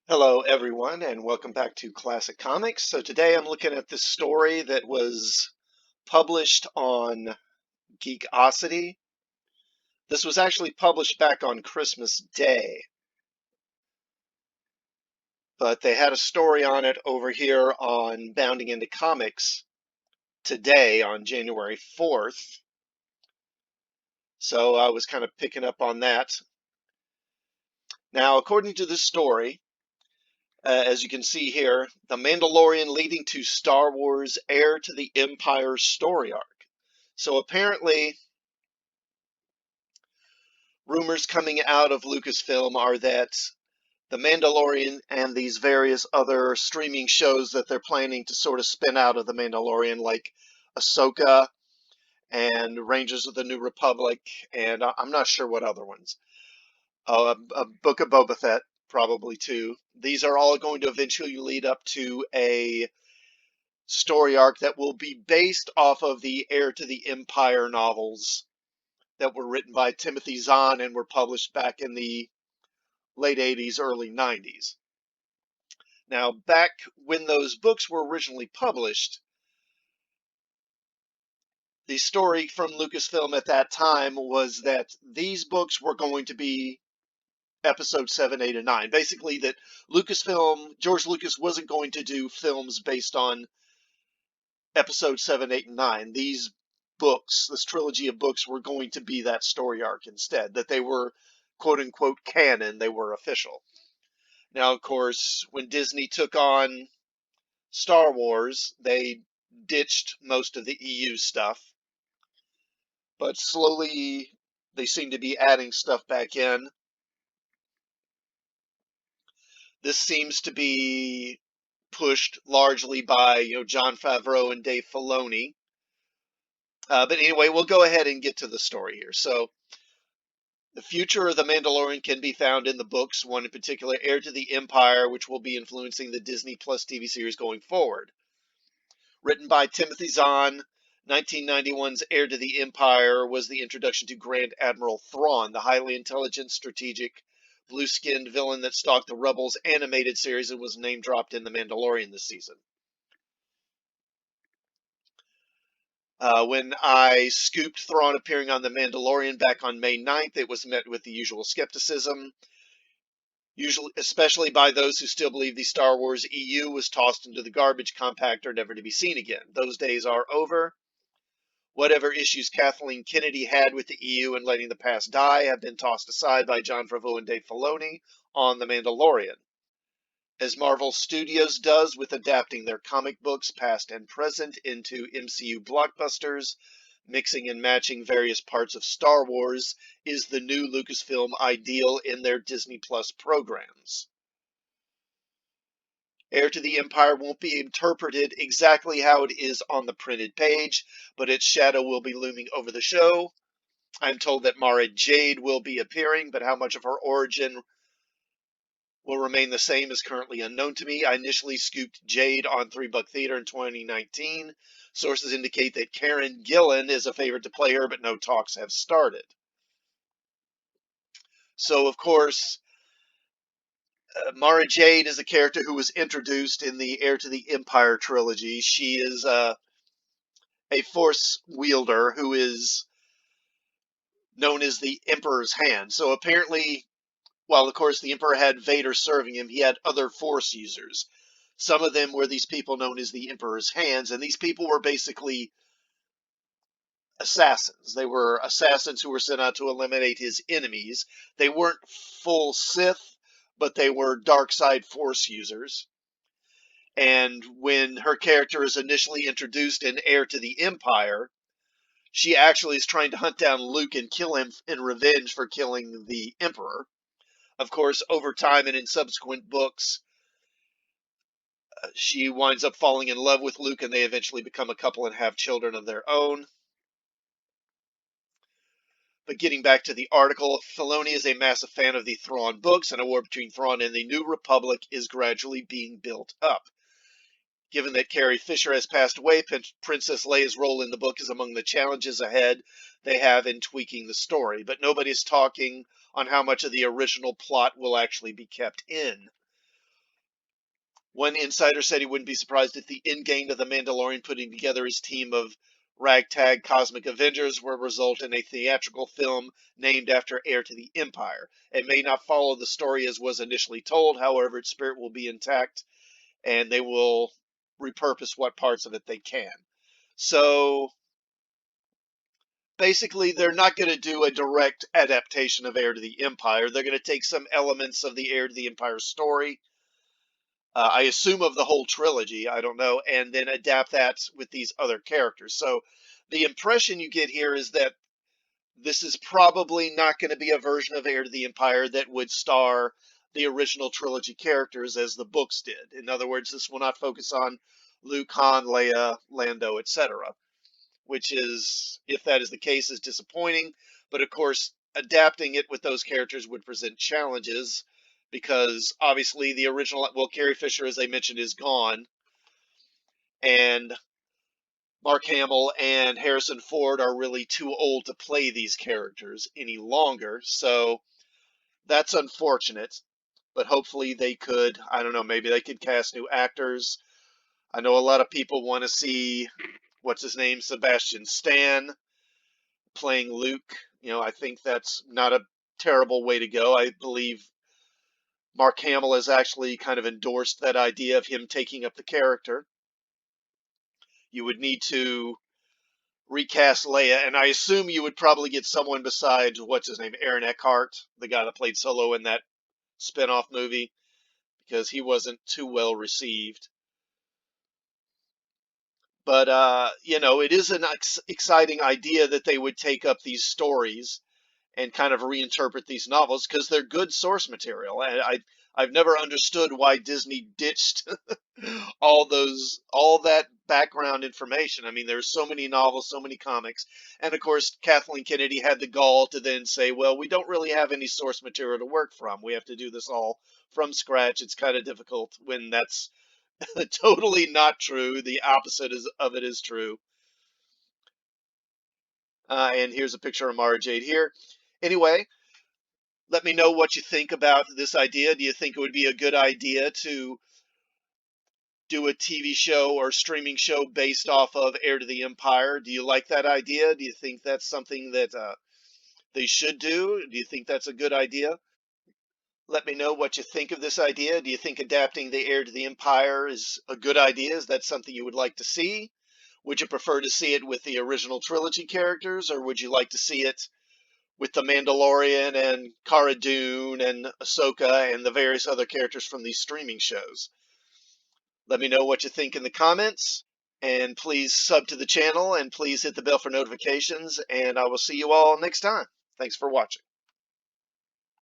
Hello everyone and welcome back to Classic Comics. So today I'm looking at this story that was published on Geekosity. This was actually published back on Christmas Day, but they had a story on it over here on Bounding Into Comics today on January 4th. So I was kind of picking up on that. Now, according to this story, as you can see here, The Mandalorian leading to Star Wars Heir to the Empire story arc. So apparently, rumors coming out of Lucasfilm are that The Mandalorian and these various other streaming shows that they're planning to sort of spin out of The Mandalorian, like Ahsoka and Rangers of the New Republic, and I'm not sure what other ones. A Book of Boba Fett, probably too. These are all going to eventually lead up to a story arc that will be based off of the Heir to the Empire novels that were written by Timothy Zahn and were published back in the late 80s, early 90s. Now, back when those books were originally published, the story from Lucasfilm at that time was that these books were going to be episode 7, 8, and 9. Basically, that Lucasfilm, George Lucas wasn't going to do films based on episode 7, 8, and 9. These books, this trilogy of books, were going to be that story arc instead, that they were quote unquote canon, they were official. Now, of course, when Disney took on Star Wars, they ditched most of the EU stuff, but slowly they seem to be adding stuff back in. This seems to be pushed largely by, Jon Favreau and Dave Filoni. But anyway, we'll go ahead and get to the story here. So, the future of The Mandalorian can be found in the books, one in particular, Heir to the Empire, which will be influencing the Disney Plus TV series going forward. Written by Timothy Zahn, 1991's Heir to the Empire was the introduction to Grand Admiral Thrawn, the highly intelligent, strategic, blue-skinned villain that stalked the Rebels animated series and was name-dropped in The Mandalorian this season. When I scooped Thrawn appearing on The Mandalorian back on May 9th, it was met with the usual skepticism, especially by those who still believe the Star Wars EU was tossed into the garbage compactor, never to be seen again. Those days are over. Whatever issues Kathleen Kennedy had with the EU and letting the past die have been tossed aside by Jon Favreau and Dave Filoni on The Mandalorian. As Marvel Studios does with adapting their comic books, past and present, into MCU blockbusters, mixing and matching various parts of Star Wars is the new Lucasfilm ideal in their Disney Plus programs. Heir to the Empire won't be interpreted exactly how it is on the printed page, but its shadow will be looming over the show. I'm told that Mara Jade will be appearing, but how much of her origin will remain the same is currently unknown to me. I initially scooped Jade on 3 Buck Theater in 2019. Sources indicate that Karen Gillan is a favorite to play her, but no talks have started. So, of course, Mara Jade is a character who was introduced in the Heir to the Empire trilogy. She is a Force wielder who is known as the Emperor's Hand. So apparently, while of course the Emperor had Vader serving him, he had other Force users. Some of them were these people known as the Emperor's Hands, and these people were basically assassins. They were assassins who were sent out to eliminate his enemies. They weren't full Sith, but they were dark side Force users. And when her character is initially introduced in Heir to the Empire, she actually is trying to hunt down Luke and kill him in revenge for killing the Emperor. Of course, over time and in subsequent books, she winds up falling in love with Luke, and they eventually become a couple and have children of their own. But getting back to the article, Filoni is a massive fan of the Thrawn books, and a war between Thrawn and the New Republic is gradually being built up. Given that Carrie Fisher has passed away, Princess Leia's role in the book is among the challenges ahead they have in tweaking the story, but nobody's talking on how much of the original plot will actually be kept in. One insider said he wouldn't be surprised if the end game of The Mandalorian putting together his team of ragtag cosmic Avengers will result in a theatrical film named after Heir to the Empire. It may not follow the story as was initially told, however, its spirit will be intact, and they will repurpose what parts of it they can. So basically, they're not going to do a direct adaptation of Heir to the Empire. They're going to take some elements of the Heir to the Empire story, I assume of the whole trilogy, I don't know, and then adapt that with these other characters. So the impression you get here is that this is probably not going to be a version of Heir to the Empire that would star the original trilogy characters as the books did. In other words, this will not focus on Luke, Han, Leia, Lando, etc., which is, if that is the case, is disappointing. But of course, adapting it with those characters would present challenges because obviously the original, well, Carrie Fisher, as I mentioned, is gone, and Mark Hamill and Harrison Ford are really too old to play these characters any longer. So that's unfortunate. But hopefully they could, I don't know, maybe they could cast new actors. I know a lot of people want to see, what's his name, Sebastian Stan playing Luke. I think that's not a terrible way to go. I believe Mark Hamill has actually kind of endorsed that idea of him taking up the character. You would need to recast Leia, and I assume you would probably get someone besides, what's his name, Aaron Eckhart, the guy that played Solo in that spin-off movie, because he wasn't too well received. But, it is an exciting idea that they would take up these stories and kind of reinterpret these novels because they're good source material. And I've never understood why Disney ditched all that background information. I mean, there's so many novels, so many comics, and of course Kathleen Kennedy had the gall to then say, "Well, we don't really have any source material to work from. We have to do this all from scratch." It's kind of difficult when that's totally not true. The opposite of it is true. And here's a picture of Mara Jade here. Anyway, let me know what you think about this idea. Do you think it would be a good idea to do a TV show or streaming show based off of Heir to the Empire? Do you like that idea? Do you think that's something that they should do? Do you think that's a good idea? Let me know what you think of this idea. Do you think adapting the Heir to the Empire is a good idea? Is that something you would like to see? Would you prefer to see it with the original trilogy characters, or would you like to see it with the Mandalorian and Cara Dune and Ahsoka and the various other characters from these streaming shows? Let me know what you think in the comments, and please sub to the channel and please hit the bell for notifications, and I will see you all next time. Thanks for watching.